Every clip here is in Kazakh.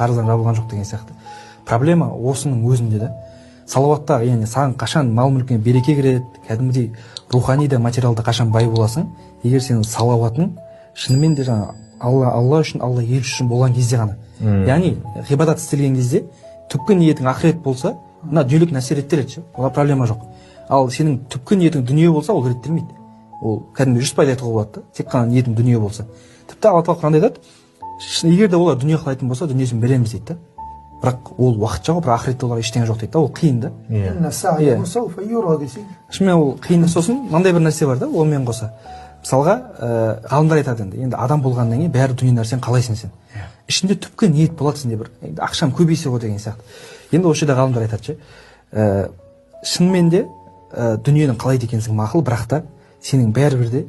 парыздан жабылған жоқ деген сияқты. Проблема осының өзінде да. Салауатта, яғни саған қашан мал мүлкіне береке кіреді, кәдімгідей рухани да материалда қашан бай боласың, егер сенің салауатың шынымен де жаңа Алла үшін, Алла ел үшін болған кезде ғана. Яғни ғибадат істелген кезде түпкі ниетің ақырет болса, мына дүниелік нәрсе реттеледі, оған проблема жоқ. Ал сенің түпкі ниетің дүние болса, ол реттелмейді. Ол кәдімгі 100% айтуға болады да, тек қана ниетің дүние болса. Тіпті Алла тағала Құранда айтады, егер де олар дүние қалайтын болса, дүниесін береміз дейді да. Бірақ ол уақытша ғой, бірақ ақыретте олар ештеңе жоқ дейді да, ол қиын да. Шынымен ол қиын. Сосын мынандай бір нәрсе бар да, онымен қоса. Мысалға, ғалымдар айтады енді адам болғаннан кейін бәрі дүние нәрсені қалайсың сен. Ішінде түпкі ниет болады сенде бір, ақшам көбейсе ғой деген сияқты. Енді осы жерде ғалымдар айтады, шынымен де дүниенің қалайды екенсің мақұл, бірақ та сенің бәрібір де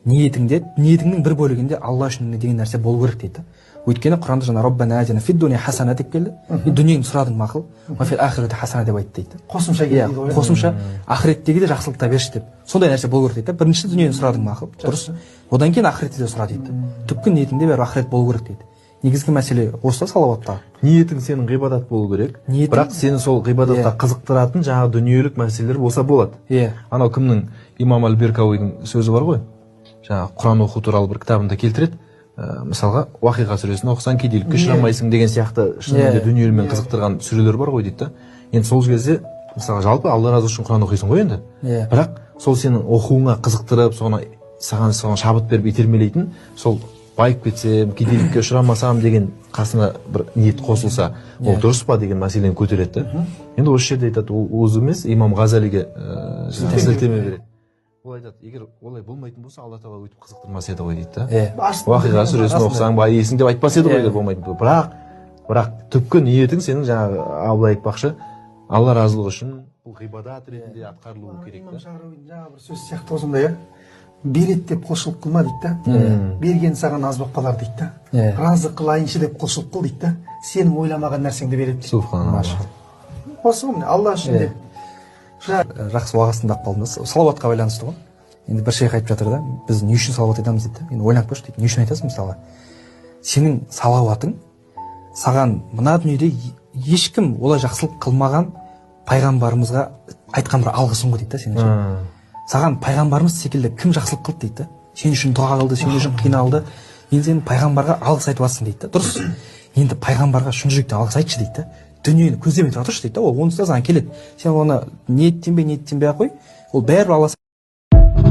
ниетіңнің бір бөлігінде Алла үшін деген нәрсе болу керек дейді. Өйткені Құранда жаңа Роббана атина фид дуния хасана деп келді. Дүниені сұрадың мақұл, ва фил ахирати хасана деп айтты дейді. Қосымша ақыреттегі де жақсылықта берші деп. Сондай нәрсе болу керек дейді. Бірінші дүниені сұрадың мақұл, дұрыс. Одан кейін ақыретті де сұра дейді. Түпкі ниетіңде бәрі ақырет болу керек дейді. Негізгі мәселе осы салауатта. Ниетің сенің ғибадат болу керек. Бірақ сені сол ғибадатқа қызықтыратын жаңағы дүниелік мәселелер болса болады. Анау кімнің Имам Аль-Беркауидің сөзі бар ғой. Жаңағы Құран оқу туралы бір кітабында келтіреді. Мысалға Уақиға сүресін оқысаң кедейлікке ұшырамайсың деген сияқты шынымен дүниемен қызықтырған сүрелер бар ғой дейді да. Енді сол кезде мысалға жалпы Алла разы үшін Құран оқисың ғой енді. Бірақ сол сенің оқуыңа қызықтырып, саған шабыт беріп итермелейтін, сол байып кетсем, кедейлікке ұшырамасам деген қасына бір ниет қосылса, ол дұрыс па деген мәселені көтереді да. Енді осы жерде айтады, ол өзі емес, Имам Ғазалиге сілтеме береді. Ол айтады, егер олай болмайтын болса, Алла тағала өйтіп қызықтырмас еді ғой дейді да. Уақиға сүресін оқысаң байисың деп айтпас еді ғой егер болмайтын болса. Бірақ түпкі ниетің сенің жаңағы Абылай айтпақшы, Алла разылығы үшін бұл ғибадат ретінде атқарылуы керек та. Жаңа бір сөз сияқты осындай, береді деп құлшылық қылма дейді да. Берген саған аз болып қалар дейді да. Разы қылайыншы деп құлшылық қыл дейді да. Сенің ойламаған нәрсеңді береді дейді. Субханалла. Осы ғой, Алла үшін деп. Жақсы уағызында қалдыңыз. Салауатқа байланысты ғой. Енді бір шейх айтып жатыр да, біз не үшін салауат айтамыз дейді. Енді ойланып көрші дейді. Не үшін айтасың мысалы? Сенің салауатың саған мына дүниеде ешкім олай жақсылық қылмаған пайғамбарымызға айтқан бір алғысың ғой дейді да сен үшін. Саған пайғамбарымыз секілді кім жақсылық қылды дейді да. Сен үшін дұға қылды, сен үшін қиналды. Енді сен пайғамбарға алғыс айтып жатсың дейді да. Дұрыс. Енді пайғамбарға шын жүректен алғыс айтшы дейді да. Дүниені көздемей тұра тұршы дейді да. Ол онсыз да саған келеді. Сен оны ниеттенбей ақ қой. Ол бәрібір Алла